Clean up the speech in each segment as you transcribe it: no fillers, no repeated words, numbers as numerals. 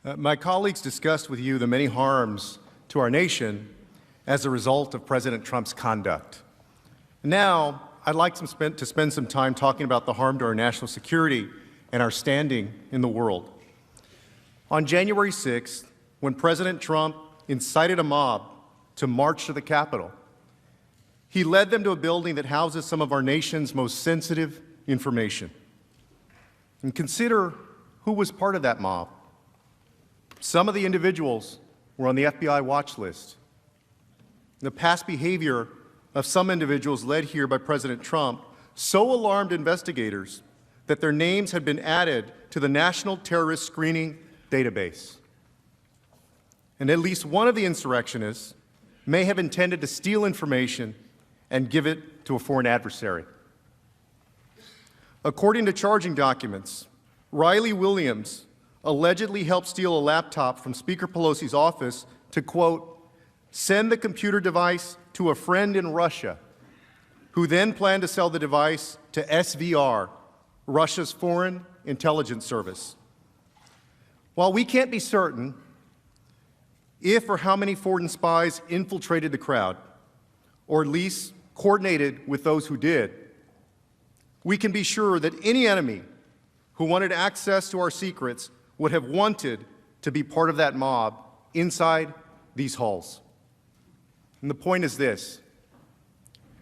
My colleagues discussed with you the many harms to our nation as a result of President Trump's conduct. Now, I'd like to spend some time talking about the harm to our national security and our standing in the world. On January 6th, when President Trump incited a mob to march to the Capitol, he led them to a building that houses some of our nation's most sensitive information. And consider who was part of that mob. Some of the individuals were on the FBI watch list. The past behavior of some individuals led here by President Trump so alarmed investigators that their names had been added to the National Terrorist Screening Database. And at least one of the insurrectionists may have intended to steal information and give it to a foreign adversary. According to charging documents, Riley Williams allegedly helped steal a laptop from Speaker Pelosi's office to, quote, send the computer device to a friend in Russia, who then planned to sell the device to SVR, Russia's Foreign Intelligence Service. While we can't be certain if or how many foreign spies infiltrated the crowd, or at least coordinated with those who did, we can be sure that any enemy who wanted access to our secrets would have wanted to be part of that mob inside these halls. And the point is this: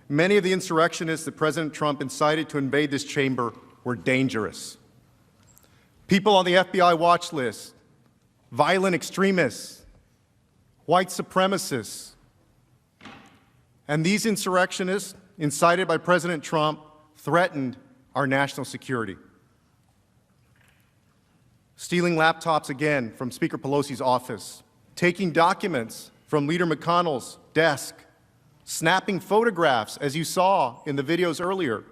many of the insurrectionists that President Trump incited to invade this chamber were dangerous. People on the FBI watch list, violent extremists, white supremacists. And these insurrectionists, incited by President Trump, threatened our national security. Stealing laptops again from Speaker Pelosi's office, taking documents from Leader McConnell's desk, snapping photographs, as you saw in the videos earlier,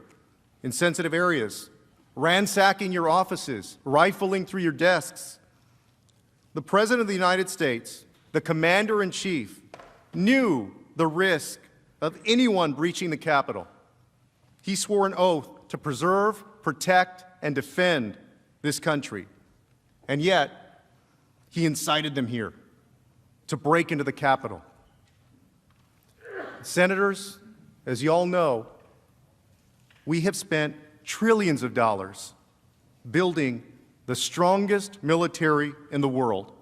in sensitive areas, ransacking your offices, rifling through your desks. The President of the United States, the Commander-in-Chief, knew the risk of anyone breaching the Capitol. He swore an oath to preserve, protect, and defend this country. And yet, he incited them here to break into the Capitol. Senators, as you all know, we have spent trillions of dollars building the strongest military in the world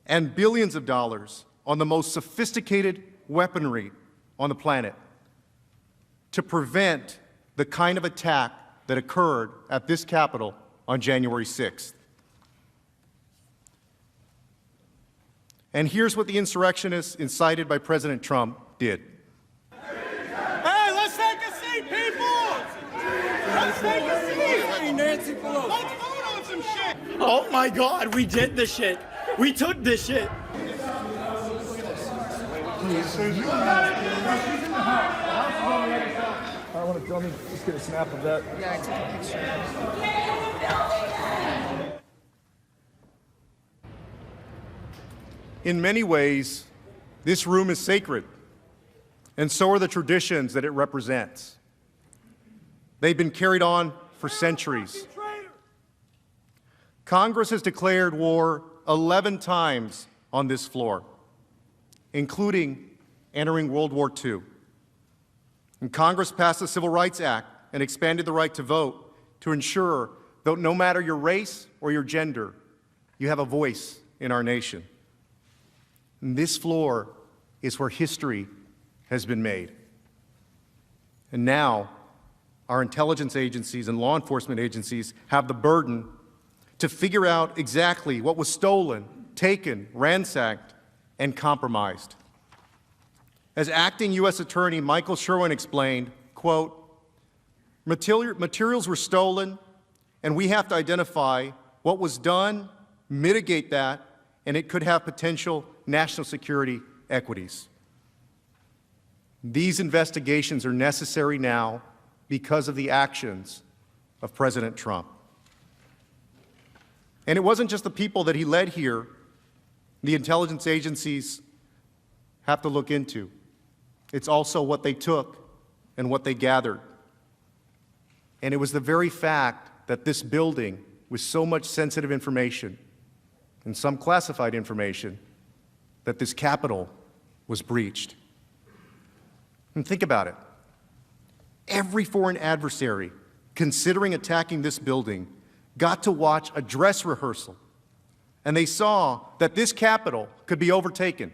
and billions of dollars on the most sophisticated weaponry on the planet to prevent the kind of attack that occurred at this Capitol on January 6th. And here's what the insurrectionists incited by President Trump did. Hey, let's take a seat, people! Let's take a seat! Nancy Pelosi. Let's vote on some shit! Oh my God, we did this shit. We took this shit. I want to just get a snap of that. Yeah, I took a picture. In many ways, this room is sacred, and so are the traditions that it represents. They've been carried on for centuries. Congress has declared war 11 times on this floor, including entering World War II. And Congress passed the Civil Rights Act and expanded the right to vote to ensure that no matter your race or your gender, you have a voice in our nation. And this floor is where history has been made. And now, our intelligence agencies and law enforcement agencies have the burden to figure out exactly what was stolen, taken, ransacked, and compromised. As acting U.S. Attorney Michael Sherwin explained, quote, materials were stolen, and we have to identify what was done, mitigate that, and it could have potential national security equities. These investigations are necessary now because of the actions of President Trump. And it wasn't just the people that he led here the intelligence agencies have to look into. It's also what they took and what they gathered. And it was the very fact that this building with so much sensitive information and some classified information that this Capitol was breached. And think about it. Every foreign adversary considering attacking this building got to watch a dress rehearsal, and they saw that this Capitol could be overtaken.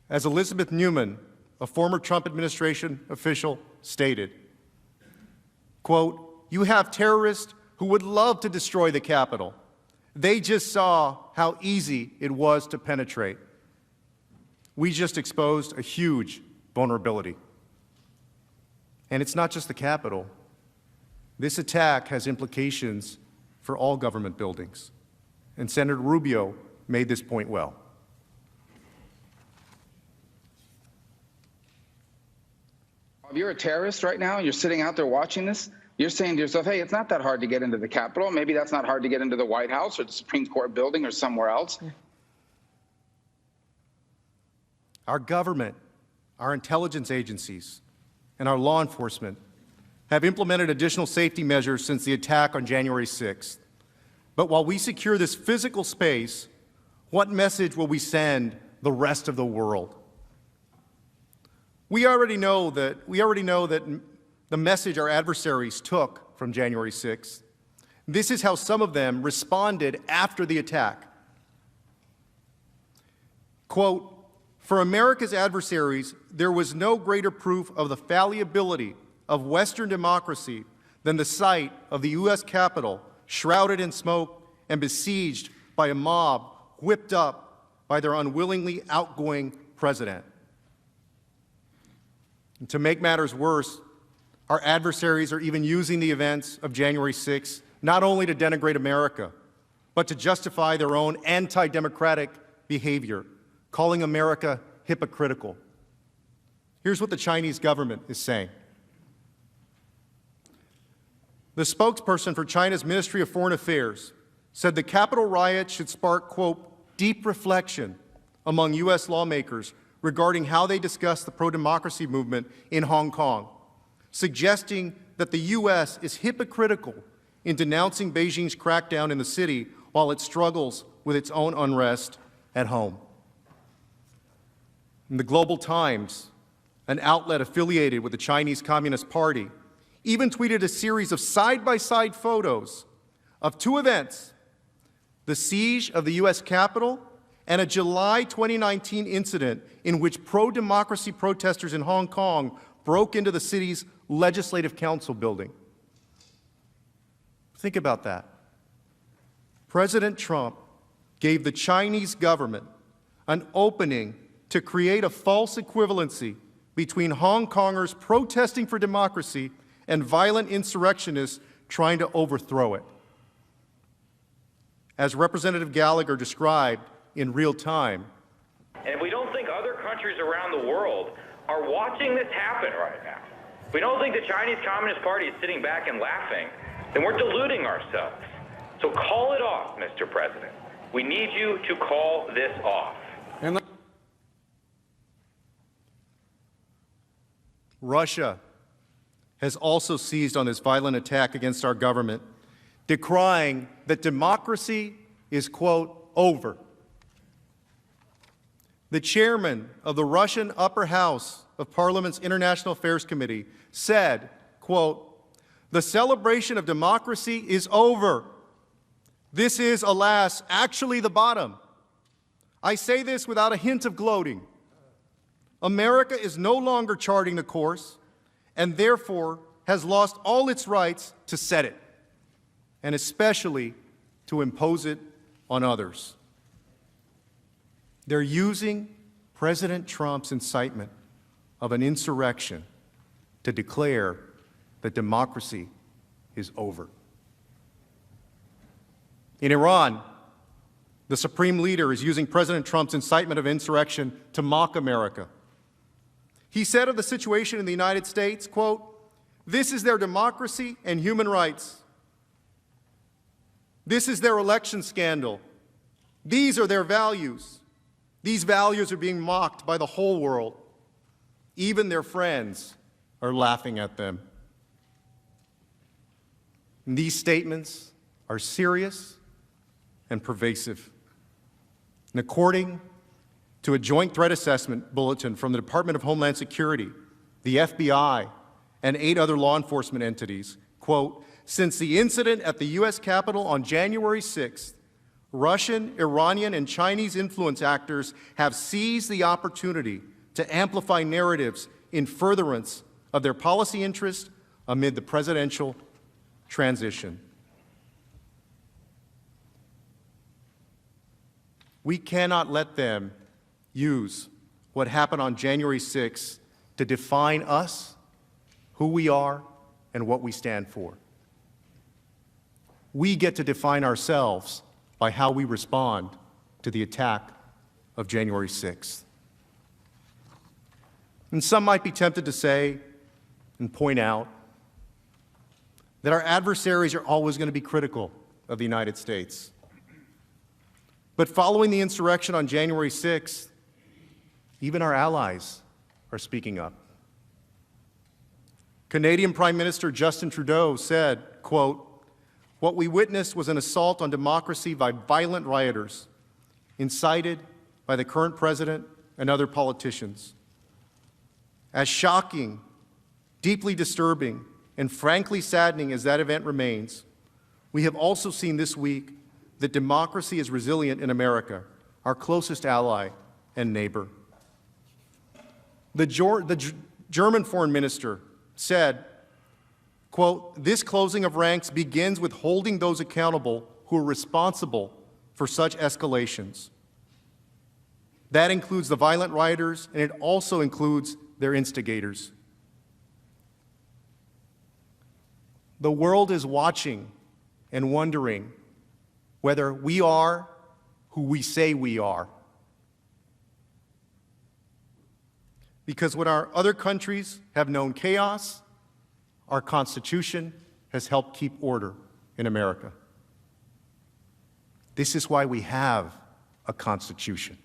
As Elizabeth Newman, a former Trump administration official, stated, quote, "You have terrorists who would love to destroy the Capitol. They just saw how easy it was to penetrate." We just exposed a huge vulnerability. And it's not just the Capitol. This attack has implications for all government buildings. And Senator Rubio made this point well. If you're a terrorist right now and you're sitting out there watching this, you're saying to yourself, hey, it's not that hard to get into the Capitol. Maybe that's not hard to get into the White House or the Supreme Court building or somewhere else. Our government, our intelligence agencies, and our law enforcement have implemented additional safety measures since the attack on January 6th. But while we secure this physical space, what message will we send the rest of the world? We already know that the message our adversaries took from January 6th. This is how some of them responded after the attack. Quote, "For America's adversaries, there was no greater proof of the fallibility of Western democracy than the sight of the U.S. Capitol shrouded in smoke and besieged by a mob whipped up by their unwillingly outgoing president." And to make matters worse, our adversaries are even using the events of January 6th not only to denigrate America, but to justify their own anti-democratic behavior, calling America hypocritical. Here's what the Chinese government is saying. The spokesperson for China's Ministry of Foreign Affairs said the Capitol riot should spark, quote, "deep reflection among U.S. lawmakers regarding how they discuss the pro-democracy movement in Hong Kong, suggesting that the U.S. is hypocritical in denouncing Beijing's crackdown in the city while it struggles with its own unrest at home." In the Global Times, an outlet affiliated with the Chinese Communist Party, even tweeted a series of side-by-side photos of two events, the siege of the U.S. Capitol and a July 2019 incident in which pro-democracy protesters in Hong Kong broke into the city's Legislative Council building. Think about that. President Trump gave the Chinese government an opening to create a false equivalency between Hong Kongers protesting for democracy and violent insurrectionists trying to overthrow it. As Representative Gallagher described in real time, and if we don't think other countries around the world are watching this happen right now, if we don't think the Chinese Communist Party is sitting back and laughing, then we're deluding ourselves. So call it off, Mr. President. We need you to call this off. Russia has also seized on this violent attack against our government, decrying that democracy is, quote, over. The chairman of the Russian Upper House of Parliament's International Affairs Committee said, quote, "The celebration of democracy is over. This is, alas, actually the bottom. I say this without a hint of gloating. America is no longer charting the course and therefore has lost all its rights to set it, and especially to impose it on others." They're using President Trump's incitement of an insurrection to declare that democracy is over. In Iran, the supreme leader is using President Trump's incitement of insurrection to mock America. He said of the situation in the United States, quote, "This is their democracy and human rights. This is their election scandal. These are their values. These values are being mocked by the whole world. Even their friends are laughing at them." And these statements are serious and pervasive. And according to a joint threat assessment bulletin from the Department of Homeland Security, the FBI, and 8 other law enforcement entities, quote, since the incident at the U.S. Capitol on January 6th, Russian, Iranian, and Chinese influence actors have seized the opportunity to amplify narratives in furtherance of their policy interests amid the presidential transition. We cannot let them use what happened on January 6th to define us, who we are, and what we stand for. We get to define ourselves by how we respond to the attack of January 6th. And some might be tempted to say and point out that our adversaries are always going to be critical of the United States. But following the insurrection on January 6th, even our allies are speaking up. Canadian Prime Minister Justin Trudeau said, quote, what we witnessed was an assault on democracy by violent rioters, incited by the current president and other politicians. As shocking, deeply disturbing, and frankly saddening as that event remains, we have also seen this week that democracy is resilient in America, our closest ally and neighbor. The German foreign minister said, quote, this closing of ranks begins with holding those accountable who are responsible for such escalations. That includes the violent rioters, and it also includes their instigators. The world is watching and wondering whether we are who we say we are. Because when our other countries have known chaos, our Constitution has helped keep order in America. This is why we have a Constitution.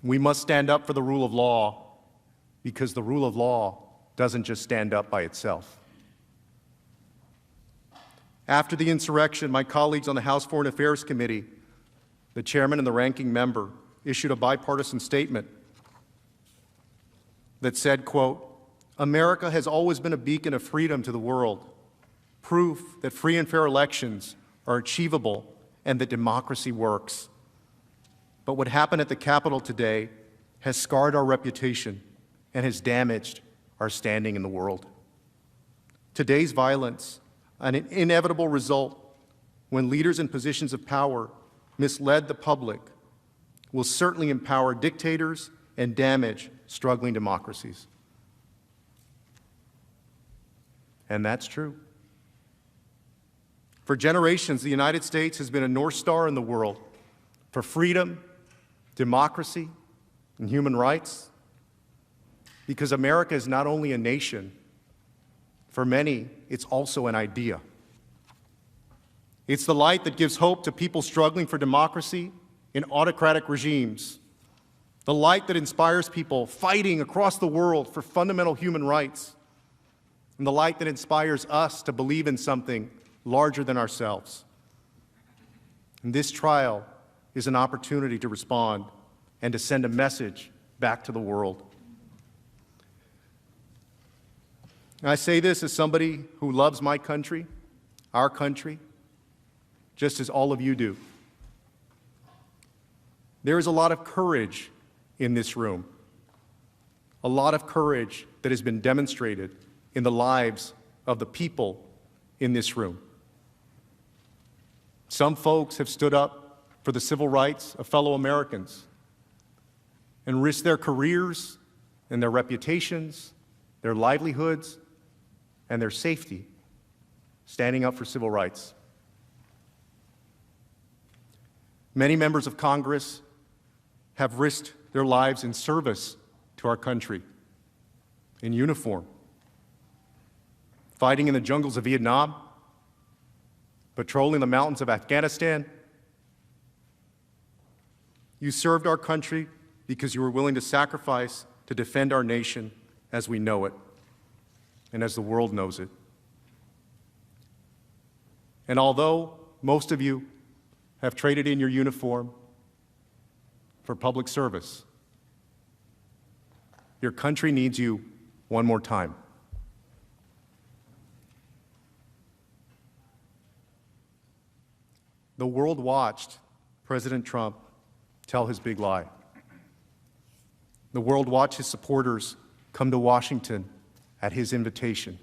We must stand up for the rule of law because the rule of law doesn't just stand up by itself. After the insurrection, my colleagues on the House Foreign Affairs Committee, the chairman and the ranking member, issued a bipartisan statement that said, quote, America has always been a beacon of freedom to the world, proof that free and fair elections are achievable and that democracy works. But what happened at the Capitol today has scarred our reputation and has damaged our standing in the world. Today's violence, an inevitable result when leaders in positions of power misled the public, will certainly empower dictators and damage struggling democracies. And that's true. For generations, the United States has been a North Star in the world for freedom, democracy, and human rights, because America is not only a nation, for many, it's also an idea. It's the light that gives hope to people struggling for democracy in autocratic regimes, the light that inspires people fighting across the world for fundamental human rights, and the light that inspires us to believe in something larger than ourselves. And this trial is an opportunity to respond and to send a message back to the world. And I say this as somebody who loves my country, our country, just as all of you do. There is a lot of courage in this room, a lot of courage that has been demonstrated in the lives of the people in this room. Some folks have stood up for the civil rights of fellow Americans and risked their careers and their reputations, their livelihoods, and their safety, standing up for civil rights. Many members of Congress have risked their lives in service to our country, in uniform, fighting in the jungles of Vietnam, patrolling the mountains of Afghanistan. You served our country because you were willing to sacrifice to defend our nation as we know it and as the world knows it. And although most of you have traded in your uniform for public service, your country needs you one more time. The world watched President Trump tell his big lie. The world watched his supporters come to Washington at his invitation.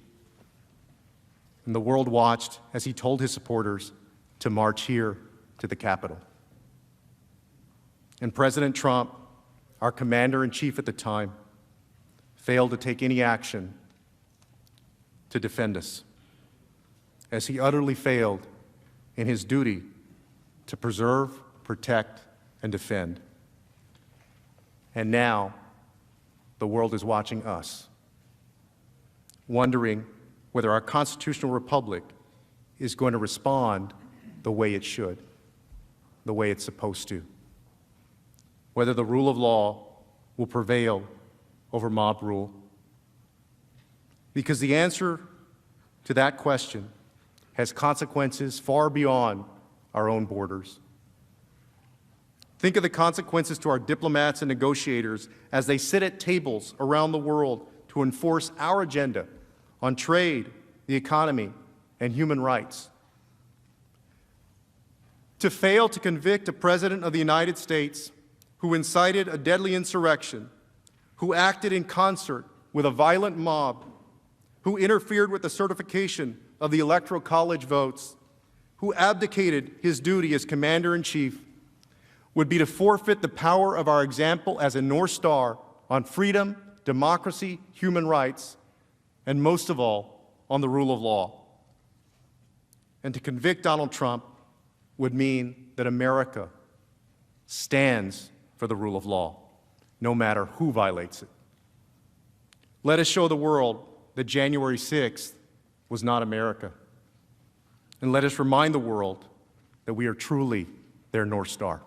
And the world watched as he told his supporters to march here to the Capitol. And President Trump, our commander-in-chief at the time, failed to take any action to defend us, as he utterly failed in his duty to preserve, protect, and defend. And now, the world is watching us, wondering whether our constitutional republic is going to respond the way it should, the way it's supposed to, whether the rule of law will prevail over mob rule. Because the answer to that question has consequences far beyond our own borders. Think of the consequences to our diplomats and negotiators as they sit at tables around the world to enforce our agenda on trade, the economy, and human rights. To fail to convict a President of the United States who incited a deadly insurrection, who acted in concert with a violent mob, who interfered with the certification of the Electoral College votes, who abdicated his duty as Commander-in-Chief, would be to forfeit the power of our example as a North Star on freedom, democracy, human rights, and most of all, on the rule of law. And to convict Donald Trump would mean that America stands for the rule of law, no matter who violates it. Let us show the world that January 6th was not America. And let us remind the world that we are truly their North Star.